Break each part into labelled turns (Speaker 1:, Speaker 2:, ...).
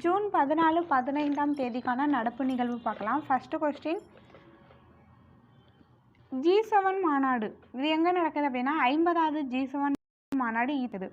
Speaker 1: June 14, 15ஆம் தேதிக்கான நடப்பு நிகழ்வு பார்க்கலாம். ஃபஸ்ட்டு கொஸ்டின், G7 மாநாடு இது எங்கே நடக்குது அப்படின்னா 50வது G7 மாநாடு இது.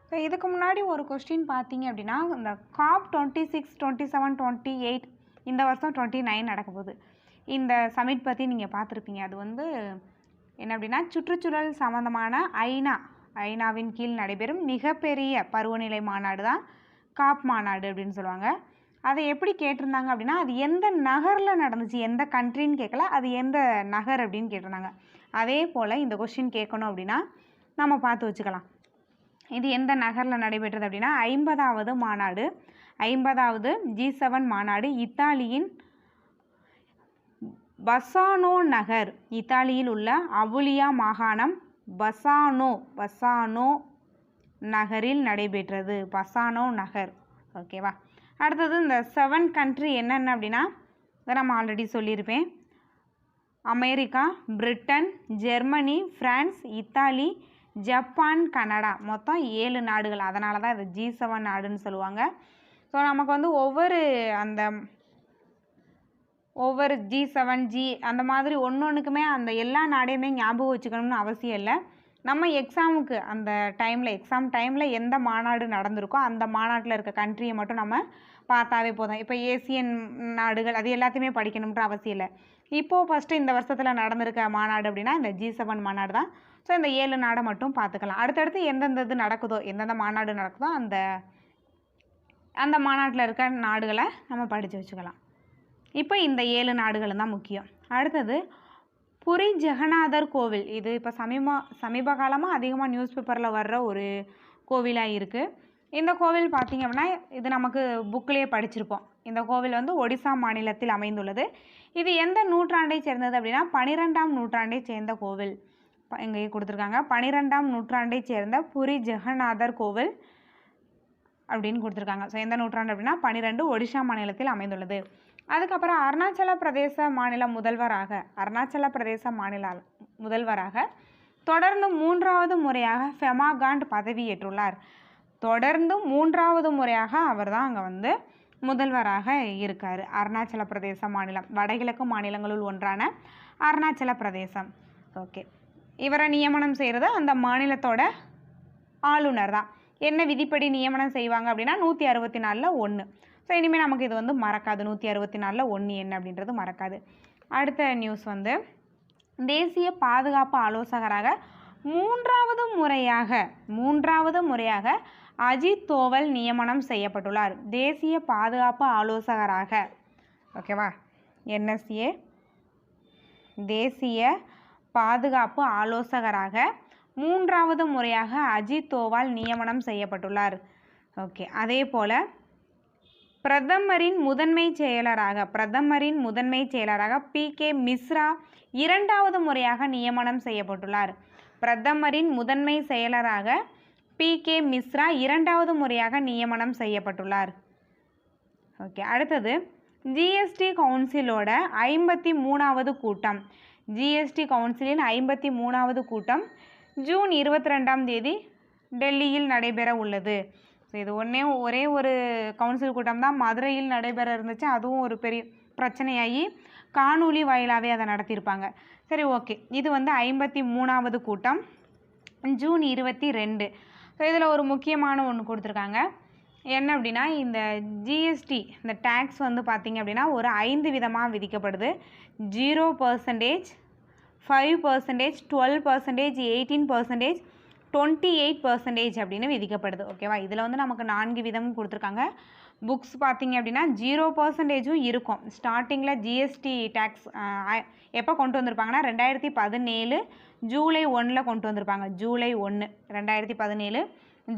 Speaker 1: ஸோ இதுக்கு முன்னாடி ஒரு கொஸ்டின் பார்த்தீங்க அப்படின்னா இந்த COP26, 27, 28 இந்த வருஷம் 29 நடக்க போகுது. இந்த சமிட் பற்றி நீங்கள் பார்த்துருப்பீங்க. அது வந்து என்ன அப்படின்னா சுற்றுச்சூழல் சம்மந்தமான ஐநாவின் கீழ் நடைபெறும் மிகப்பெரிய பருவநிலை மாநாடு தான் காப் மாநாடு அப்படின்னு சொல்லுவாங்க. அதை எப்படி கேட்டிருந்தாங்க அப்படின்னா அது எந்த நகரில் நடந்துச்சு, எந்த கண்ட்ரின்னு கேட்கல, அது எந்த நகர் அப்படின்னு கேட்டிருந்தாங்க. அதே போல் இந்த கொஸ்டின் கேட்கணும் அப்படின்னா நம்ம பார்த்து வச்சுக்கலாம். இது எந்த நகரில் நடைபெற்றது அப்படின்னா 50வது மாநாடு, 50வது G7 மாநாடு இத்தாலியின் பசானோ நகர், இத்தாலியில் உள்ள அபுலியா மாகாணம் பசானோ நகரில் நடைபெற்றது. பசானோ நகர். ஓகேவா. அடுத்தது இந்த 7 கண்ட்ரி என்னென்ன அப்படின்னா இதை நம்ம ஆல்ரெடி சொல்லியிருப்பேன். America, Britain, Germany, France, Italy, Japan, Canada, மொத்தம் 7 நாடுகள். அதனால தான் இது G7 நாடுன்னு சொல்லுவாங்க. ஸோ நமக்கு வந்து ஒவ்வொரு G7 அந்த மாதிரி ஒன்றுக்குமே அந்த எல்லா நாடையுமே ஞாபகம் வச்சுக்கணும்னு அவசியம் இல்லை. நம்ம எக்ஸாமுக்கு அந்த எக்ஸாம் டைமில் எந்த மாநாடு நடந்திருக்கோ அந்த மாநாட்டில் இருக்க கண்ட்ரியை மட்டும் நம்ம பார்த்தாவே போதும். இப்போ ஏசியன் நாடுகள் அது எல்லாத்தையுமே படிக்கணுன்ற அவசியம் இல்லை. இப்போது ஃபஸ்ட்டு இந்த வருஷத்தில் நடந்திருக்க மாநாடு அப்படின்னா இந்த G7 மாநாடு தான். ஸோ இந்த 7 நாடை மட்டும் பார்த்துக்கலாம். அடுத்தடுத்து எந்தெந்த மாநாடு நடக்குதோ அந்த மாநாட்டில் இருக்க நாடுகளை நம்ம படித்து வச்சுக்கலாம். இப்போ இந்த 7 நாடுகள் தான் முக்கியம். அடுத்தது புரி ஜெகநாதர் கோவில். இது இப்போ சமீப காலமாக அதிகமாக நியூஸ் பேப்பரில் வர்ற ஒரு கோவிலாக இருக்குது. இந்த கோவில் பார்த்திங்க அப்படின்னா இது நமக்கு புக்கிலேயே படிச்சிருப்போம். இந்த கோவில் வந்து ஒடிசா மாநிலத்தில் அமைந்துள்ளது. இது எந்த நூற்றாண்டை சேர்ந்தது அப்படின்னா 12ஆம் நூற்றாண்டை சேர்ந்த கோவில். இங்கே கொடுத்துருக்காங்க 12ஆம் நூற்றாண்டை சேர்ந்த புரி ஜெகநாதர் கோவில் அப்படின்னு கொடுத்துருக்காங்க. ஸோ எந்த நூற்றாண்டு அப்படின்னா 12, ஒடிசா மாநிலத்தில் அமைந்துள்ளது. அதுக்கப்புறம் அருணாச்சல பிரதேச மாநில முதல்வராக தொடர்ந்து 3வது முறையாக ஃபெமா காண்ட் பதவியேற்றுள்ளார். தொடர்ந்து 3வது முறையாக அவர் தான் அங்கே வந்து முதல்வராக இருக்கார். அருணாச்சல பிரதேச மாநிலம் வடகிழக்கு மாநிலங்களுள் ஒன்றான அருணாச்சல பிரதேசம். ஓகே, இவரை நியமனம் செய்கிறது அந்த மாநிலத்தோட ஆளுநர் தான். என்ன விதிப்படி நியமனம் செய்வாங்க அப்படின்னா 164ல் 1. ஸோ இனிமேல் நமக்கு இது வந்து மறக்காது. 164ல் 1 என்ன அப்படின்றது மறக்காது. அடுத்த நியூஸ் வந்து தேசிய பாதுகாப்பு ஆலோசகராக 3வது முறையாக அஜித் தோவல் நியமனம் செய்யப்பட்டுள்ளார். தேசிய பாதுகாப்பு ஆலோசகராக, ஓகேவா, NSA தேசிய பாதுகாப்பு ஆலோசகராக 3வது முறையாக அஜித் தோவல் நியமனம் செய்யப்பட்டுள்ளார். ஓகே, அதே போல் பிரதமரின் முதன்மை செயலராக PK மிஸ்ரா 2வது முறையாக நியமனம் செய்யப்பட்டுள்ளார். பிரதமரின் முதன்மை செயலராக PK மிஸ்ரா 2வது முறையாக நியமனம் செய்யப்பட்டுள்ளார். ஓகே, அடுத்தது GST கவுன்சிலோட 53வது கூட்டம். GST கவுன்சிலின் 53வது கூட்டம் ஜூன் 22ஆம் தேதி டெல்லியில் நடைபெற உள்ளது. ஸோ இது ஒரே ஒரு கவுன்சில் கூட்டம் தான் மதுரையில் நடைபெற இருந்துச்சு. அதுவும் ஒரு பெரிய பிரச்சனையாகி காணொலி வாயிலாகவே அதை நடத்தியிருப்பாங்க. சரி, ஓகே, இது வந்து 53வது கூட்டம் ஜூன் 22. ஸோ இதில் ஒரு முக்கியமான ஒன்று கொடுத்துருக்காங்க. என்ன அப்படின்னா இந்த GST இந்த டேக்ஸ் வந்து பார்த்திங்க அப்படின்னா ஒரு 5 விதமாக விதிக்கப்படுது. 0%, 5%, 12%, 18%, 28% அப்படின்னு விதிக்கப்படுது. ஓகேவா. இதில் வந்து நமக்கு 4 விதமும் கொடுத்துருக்காங்க. புக்ஸ் பார்த்திங்க அப்படின்னா 0%ம் இருக்கும். ஸ்டார்டிங்கில் GST டேக்ஸ் எப்போ கொண்டு வந்திருப்பாங்கன்னா 2017 ஜூலை 1 கொண்டு வந்திருப்பாங்க. ஜூலை 1 2017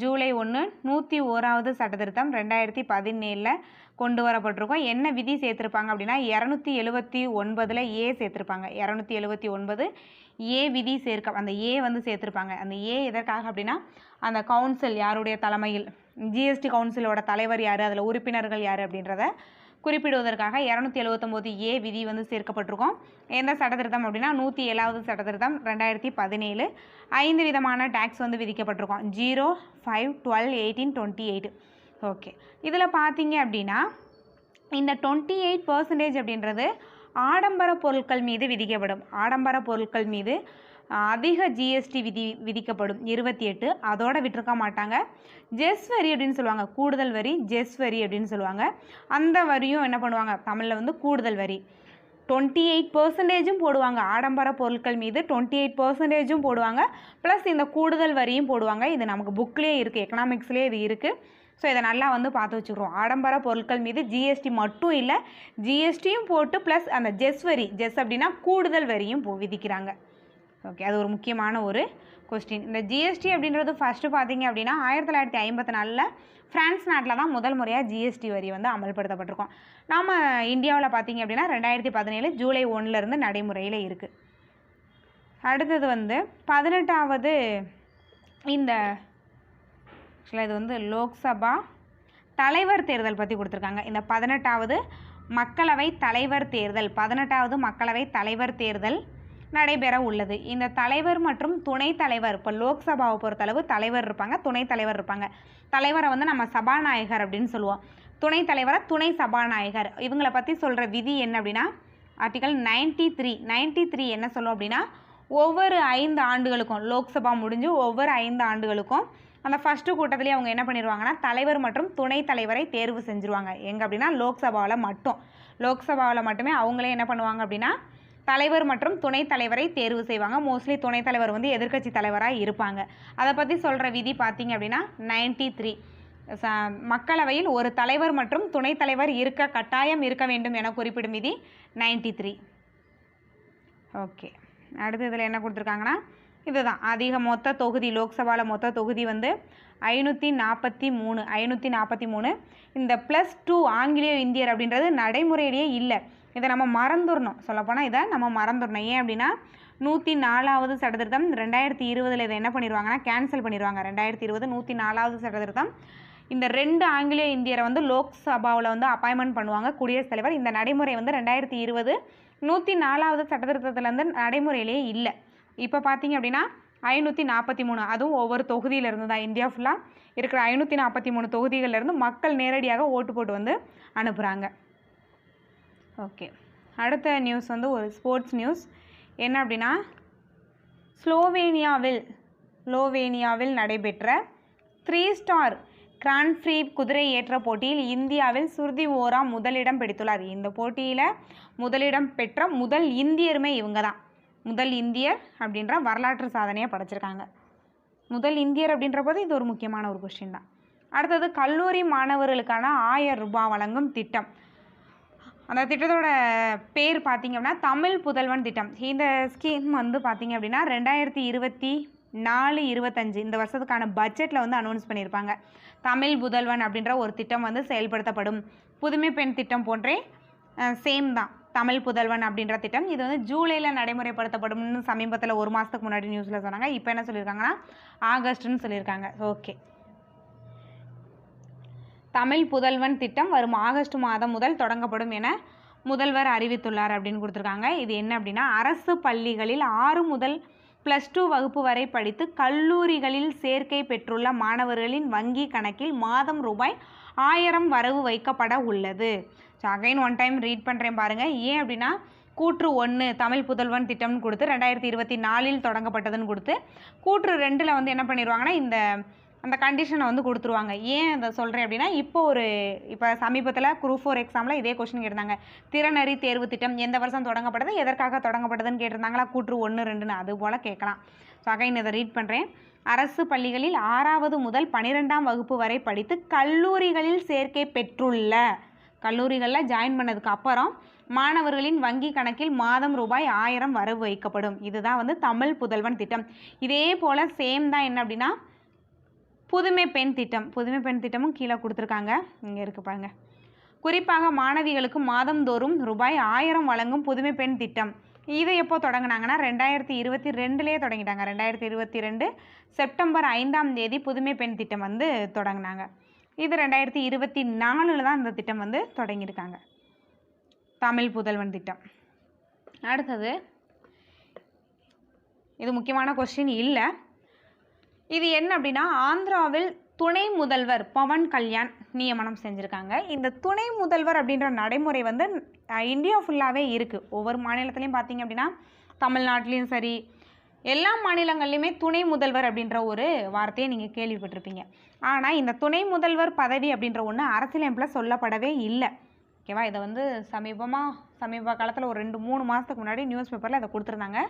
Speaker 1: ஜூலை 1 101வது சட்டத்திருத்தம் 2017 கொண்டு வரப்பட்டிருக்கோம். என்ன விதி சேர்த்துருப்பாங்க அப்படின்னா 279 ஏ சேர்த்துருப்பாங்க. 279 ஏ விதி அந்த ஏ வந்து சேர்த்துருப்பாங்க. அந்த ஏ எதற்காக அப்படின்னா அந்த கவுன்சில் யாருடைய தலைமையில், GST கவுன்சிலோட தலைவர் யார், அதில் உறுப்பினர்கள் யார் அப்படின்றத குறிப்பிடுவதற்காக 279 ஏ விதி வந்து சேர்க்கப்பட்டிருக்கோம். எந்த சட்டத்திருத்தம் அப்படின்னா 107வது சட்டத்திருத்தம் 2017. 5 விதமான டேக்ஸ் வந்து விதிக்கப்பட்டிருக்கோம். 0, 5, 12, 18, 28. ஓகே, இதில் பார்த்தீங்க அப்படின்னா இந்த 28% அப்படின்றது ஆடம்பர பொருட்கள் மீது விதிக்கப்படும். ஆடம்பர பொருட்கள் மீது அதிக ஜிஎஸ்டி விதிக்கப்படும் 28. அதோட விட்டுருக்க மாட்டாங்க. ஜெஸ் வரி அப்படின்னு சொல்லுவாங்க, கூடுதல் வரி. ஜெஸ் வரி அப்படின்னு சொல்லுவாங்க. அந்த வரியும் என்ன பண்ணுவாங்க, தமிழில் வந்து கூடுதல் வரி. 28% போடுவாங்க. ஆடம்பர பொருட்கள் மீது 28% போடுவாங்க. ப்ளஸ் இந்த கூடுதல் வரியும் போடுவாங்க. இது நமக்கு புக்லேயே இருக்குது, எக்கனாமிக்ஸ்லேயே இது இருக்குது. ஸோ இதை நல்லா வந்து பார்த்து வச்சுக்கிறோம். ஆடம்பர பொருட்கள் மீது ஜிஎஸ்டி மட்டும் இல்லை, ஜிஎஸ்டியும் போட்டு ப்ளஸ் அந்த ஜெஸ் வரி, ஜெஸ் அப்படின்னா கூடுதல் வரியும் விதிக்கிறாங்க. ஓகே, அது ஒரு முக்கியமான ஒரு கொஸ்டின். இந்த ஜிஎஸ்டி அப்படின்றது ஃபஸ்ட்டு பார்த்தீங்க அப்படின்னா 1954 ஃப்ரான்ஸ் நாட்டில் தான் முதல் முறையாக ஜிஎஸ்டி வரி வந்து அமல்படுத்தப்பட்டிருக்கோம். நாம் இந்தியாவில் பார்த்தீங்க அப்படின்னா 2017 ஜூலை 1 நடைமுறையில் இருக்குது. அடுத்தது வந்து 18வது இந்த ஆக்சுவலாக இது வந்து லோக்சபா தலைவர் தேர்தல் பற்றி கொடுத்துருக்காங்க. இந்த 18வது மக்களவை தலைவர் தேர்தல், 18வது மக்களவை தலைவர் தேர்தல் நடைபெற உள்ளது. இந்த தலைவர் மற்றும் துணைத் தலைவர், இப்போ லோக்சபாவை பொறுத்தளவு தலைவர் இருப்பாங்க, துணைத் தலைவர் இருப்பாங்க. தலைவரை வந்து நம்ம சபாநாயகர் அப்படின்னு சொல்லுவோம், துணைத் தலைவரை துணை சபாநாயகர். இவங்களை பற்றி சொல்கிற விதி என்ன அப்படின்னா ஆர்டிகல் 93 என்ன சொல்லும் அப்படின்னா ஒவ்வொரு 5 ஆண்டுகளுக்கும், லோக்சபா முடிஞ்சு ஒவ்வொரு 5 ஆண்டுகளுக்கும் அந்த ஃபஸ்ட்டு கூட்டத்திலே அவங்க என்ன பண்ணிடுவாங்கன்னா தலைவர் மற்றும் துணைத் தலைவரை தேர்வு செஞ்சுருவாங்க. எங்கே அப்படின்னா லோக்சபாவில் மட்டுமே அவங்களே என்ன பண்ணுவாங்க அப்படின்னா தலைவர் மற்றும் துணைத் தலைவரை தேர்வு செய்வாங்க. மோஸ்ட்லி துணைத் தலைவர் வந்து எதிர்க்கட்சி தலைவராக இருப்பாங்க. அதை பற்றி சொல்கிற விதி பார்த்தீங்க அப்படின்னா 93. மக்களவையில் ஒரு தலைவர் மற்றும் துணைத் தலைவர் கட்டாயம் இருக்க வேண்டும் என குறிப்பிடும் விதி 93. ஓகே, அடுத்து இதில் என்ன கொடுத்துருக்காங்கன்னா இதுதான் அதிக மொத்த தொகுதி. லோக்சபாவில் மொத்த தொகுதி வந்து 543. இந்த +2 ஆங்கிலேய இந்தியர் அப்படின்றது நடைமுறையிலேயே இல்லை. இதை நம்ம மறந்துடணும். சொல்லப்போனால் இதை நம்ம மறந்துடணும். ஏன் அப்படின்னா 104வது சட்டத்திருத்தம் 2020 இதை என்ன பண்ணிடுவாங்கன்னா கேன்சல் பண்ணிடுவாங்க. 2020 104வது சட்டத்திருத்தம் இந்த 2 ஆங்கிலேய இந்தியரை வந்து லோக்சபாவில் வந்து அப்பாயின்மெண்ட் பண்ணுவாங்க குடியரசுத் தலைவர். இந்த நடைமுறை வந்து 2020 104வது சட்டத்திருத்தத்துலேருந்து நடைமுறையிலேயே இல்லை. இப்போ பார்த்தீங்க அப்படின்னா 543, அதுவும் ஒவ்வொரு தொகுதியிலேருந்து தான். இந்தியா ஃபுல்லாக இருக்கிற 543 தொகுதிகளிலேருந்து மக்கள் நேரடியாக ஓட்டு போட்டு வந்து அனுப்புகிறாங்க. ஓகே, அடுத்த நியூஸ் வந்து ஒரு ஸ்போர்ட்ஸ் நியூஸ். என்ன அப்படின்னா ஸ்லோவேனியாவில் நடைபெற்ற 3 ஸ்டார் கிராண்ட் ப்ரீ குதிரை ஏற்ற போட்டியில் இந்தியாவில் சுருதி ஓரா முதலிடம் பிடித்துள்ளார். இந்த போட்டியில் முதலிடம் பெற்ற முதல் இந்தியருமே இவங்க தான். முதல் இந்தியர் அப்படின்ற வரலாற்று சாதனையை படைச்சிருக்காங்க. முதல் இந்தியர் அப்படின்ற போது இது ஒரு முக்கியமான ஒரு கொஸ்டின் தான். அடுத்தது கல்லூரி மாணவர்களுக்கான 1000 ரூபாய் வழங்கும் திட்டம். அந்த திட்டத்தோட பேர் பார்த்திங்க அப்படின்னா தமிழ் புதல்வன் திட்டம். இந்த ஸ்கீம் வந்து பார்த்திங்க அப்படின்னா 2024-25 இந்த வருஷத்துக்கான பட்ஜெட்டில் வந்து அனௌன்ஸ் பண்ணியிருப்பாங்க. தமிழ் புதல்வன் அப்படின்ற ஒரு திட்டம் வந்து செயல்படுத்தப்படும். புதுமை பெண் திட்டம் போன்றே சேம் தான் தமிழ் புதல்வன் அப்படின்ற திட்டம். இது வந்து ஜூலையில் நடைமுறைப்படுத்தப்படும்னு சமீபத்தில் 1 மாதத்துக்கு முன்னாடி நியூஸில் சொன்னாங்க. இப்போ என்ன சொல்லியிருக்காங்கன்னா ஆகஸ்ட்னு சொல்லியிருக்காங்க. ஓகே, தமிழ் புதல்வன் திட்டம் வரும் ஆகஸ்ட் மாதம் முதல் தொடங்கப்படும் என முதல்வர் அறிவித்துள்ளார் அப்படின்னு கொடுத்துருக்காங்க. இது என்ன அப்படின்னா அரசு பள்ளிகளில் 6 முதல் +2 வகுப்பு வரை படித்து கல்லூரிகளில் சேர்க்கை பெற்றுள்ள மாணவர்களின் வங்கி கணக்கில் மாதம் ரூபாய் 1000 வரவு வைக்கப்பட உள்ளது. So again one time read பண்ணுறேன் பாருங்கள். ஏன் அப்படின்னா கூற்று 1 தமிழ் புதல்வன் திட்டம்னு கொடுத்து 2024 தொடங்கப்பட்டதுன்னு கொடுத்து கூற்று 2 வந்து என்ன பண்ணிடுவாங்கன்னா அந்த கண்டிஷனை வந்து கொடுத்துருவாங்க. ஏன் அதை சொல்கிறேன் அப்படின்னா இப்போ சமீபத்தில் குரூப் 4 எக்ஸாமில் இதே கொஸ்டின் கேட்டிருந்தாங்க. திறனறி தேர்வு திட்டம் எந்த வருஷம் தொடங்கப்பட்டது, எதற்காக தொடங்கப்பட்டதுன்னு கேட்டிருந்தாங்களா, கூற்று 1, 2ன்னு அது போல் கேட்கலாம். ஸோ அகைன் இதை ரீட் பண்ணுறேன். அரசு பள்ளிகளில் 6வது முதல் 12ஆம் வகுப்பு வரை படித்து கல்லூரிகளில் சேர்க்கை பெற்றுள்ள, கல்லூரிகளில் ஜாயின் பண்ணதுக்கு அப்புறம் மாணவர்களின் வங்கி கணக்கில் மாதம் ரூபாய் 1000 வரவு வைக்கப்படும். இதுதான் வந்து தமிழ் புதல்வன் திட்டம். இதே போல் சேம் தான் என்ன அப்படின்னா புதுமை பெண் திட்டம். புதுமை பெண் திட்டமும் கீழே கொடுத்துருக்காங்க, இங்கே இருக்குது பாருங்க. குறிப்பாக மாணவிகளுக்கு மாதந்தோறும் ரூபாய் 1000 வழங்கும் புதுமை பெண் திட்டம். இதை எப்போ தொடங்கினாங்கன்னா 2022 தொடங்கிட்டாங்க. 2022 செப்டம்பர் 5ஆம் தேதி புதுமை பெண் திட்டம் வந்து தொடங்கினாங்க. இது 2024 தான் இந்த திட்டம் வந்து தொடங்கியிருக்காங்க, தமிழ் புதல்வன் திட்டம். அடுத்தது இது முக்கியமான கொஸ்டின் இல்லை. இது என்ன அப்படின்னா ஆந்திராவில் துணை முதல்வர் பவன் கல்யாண் நியமனம் செஞ்சுருக்காங்க. இந்த துணை முதல்வர் அப்படின்ற நடைமுறை வந்து இந்தியா ஃபுல்லாகவே இருக்குது. ஒவ்வொரு மாநிலத்துலேயும் பார்த்தீங்க அப்படின்னா தமிழ்நாட்டிலையும் சரி எல்லா மாநிலங்கள்லையுமே துணை முதல்வர் அப்படின்ற ஒரு வார்த்தையை நீங்கள் கேள்விப்பட்டிருப்பீங்க. ஆனால் இந்த துணை முதல்வர் பதவி அப்படின்ற ஒன்று அரசியலமைப்பில் சொல்லப்படவே இல்லை. ஓகேவா? இதை வந்து சமீப காலத்தில் ஒரு 2-3 மாதத்துக்கு முன்னாடி நியூஸ் பேப்பரில் இதை கொடுத்துருந்தாங்க.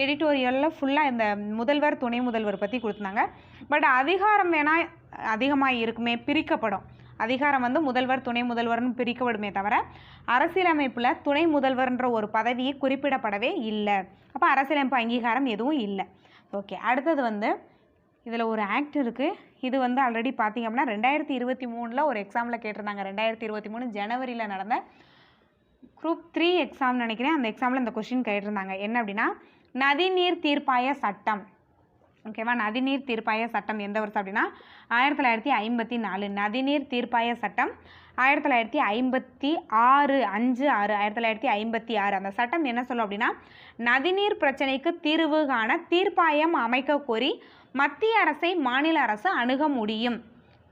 Speaker 1: எடிட்டோரியலில் ஃபுல்லாக இந்த முதல்வர் துணை முதல்வர் பற்றி கொடுத்துருந்தாங்க. பட் அதிகாரம் வேணால் அதிகமாக இருக்குமே, பிரிக்கப்படும். அதிகாரம் வந்து முதல்வர் துணை முதல்வர்னு பிரிக்கப்படுமே தவிர அரசியலமைப்பில் துணை முதல்வர்ன்ற ஒரு பதவியை குறிப்பிடப்படவே இல்லை. அப்போ அரசியலமைப்பு அங்கீகாரம் எதுவும் இல்லை. ஓகே, அடுத்தது வந்து இதில் ஒரு ஆக்ட் இருக்குது. இது வந்து ஆல்ரெடி பார்த்திங்க அப்படின்னா 2023 ஒரு எக்ஸாமில் கேட்டிருந்தாங்க. 2023 ஜனவரியில் நடந்த குரூப் 3 எக்ஸாம் நினைக்கிறேன். அந்த எக்ஸாமில் இந்த கொஷின் கேட்டிருந்தாங்க. என்ன அப்படின்னா, நதிநீர் தீர்ப்பாய சட்டம். ஓகேவா? நதிநீர் தீர்ப்பாய சட்டம் எந்த வருஷம் அப்படின்னா 1954. நதிநீர் தீர்ப்பாய சட்டம் 1956 1956. அந்த சட்டம் என்ன சொல்லும் அப்படின்னா, நதிநீர் பிரச்சனைக்கு தீர்வு காண தீர்ப்பாயம் அமைக்க கோரி மத்திய அரசை மாநில அரசு அணுக முடியும்.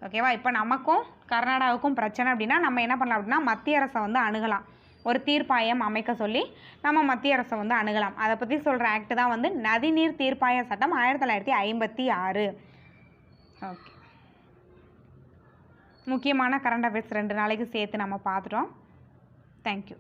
Speaker 1: ஓகேவா? இப்போ நமக்கும் கர்நாடகாவுக்கும் பிரச்சனை அப்படின்னா நம்ம என்ன பண்ணலாம் அப்படின்னா மத்திய அரசை வந்து அணுகலாம். ஒரு தீர்ப்பாயம் அமைக்க சொல்லி நம்ம மத்திய அரசை வந்து அணுகலாம். அதை பற்றி சொல்கிற ஆக்ட் தான் வந்து நதிநீர் தீர்ப்பாய சட்டம் 1956. ஓகே, முக்கியமான கரண்ட் அஃபேர்ஸ் 2 நாளைக்கு சேர்த்து நம்ம பார்த்துட்டோம். தேங்க்யூ.